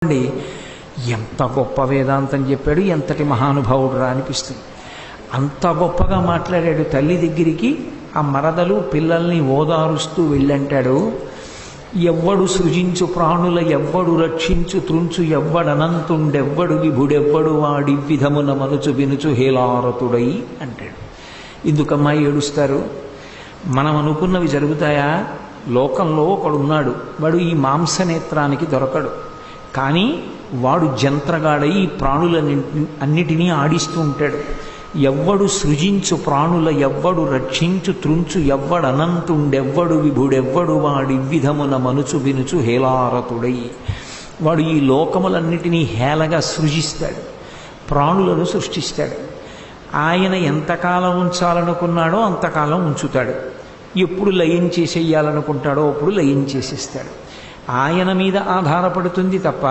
అండి ఎంత గొప్ప వేదాంతం చెప్పాడు, ఎంతటి మహానుభావుడు రా అనిపిస్తుంది. అంత గొప్పగా మాట్లాడాడు. తల్లి దగ్గరికి ఆ మరదలు పిల్లల్ని ఓదారుస్తూ వెళ్ళంటాడు, ఎవ్వడు సృజించు ప్రాణుల ఎవ్వడు రక్షించు త్రుంచు ఎవ్వడనంతుండెవ్వడు విభుడెవ్వడు వాడి విధమున మనుచు వినుచు హేలారతుడై అంటాడు. ఎందుకమ్మా ఏడుస్తారు? మనం అనుకున్నవి జరుగుతాయా? లోకంలో ఒకడున్నాడు, వాడు ఈ మాంసనేత్రానికి దొరకడు, కానీ వాడు జంత్రగాడై ఈ అన్నిటినీ ఆడిస్తూ ఉంటాడు. ఎవ్వడు సృజించు ప్రాణుల ఎవ్వడు రక్షించు త్రుంచు ఎవ్వడనంతుండెవ్వడు విభుడెవ్వడు వాడి విధమున మనుచు వినుచు హేలారతుడై. వాడు ఈ లోకములన్నిటినీ హేళగా సృజిస్తాడు, ప్రాణులను సృష్టిస్తాడు. ఆయన ఎంతకాలం ఉంచాలనుకున్నాడో అంతకాలం ఉంచుతాడు. ఎప్పుడు లయం చేసేయాలనుకుంటాడో అప్పుడు లయం చేసేస్తాడు. ఆయన మీద ఆధారపడుతుంది తప్ప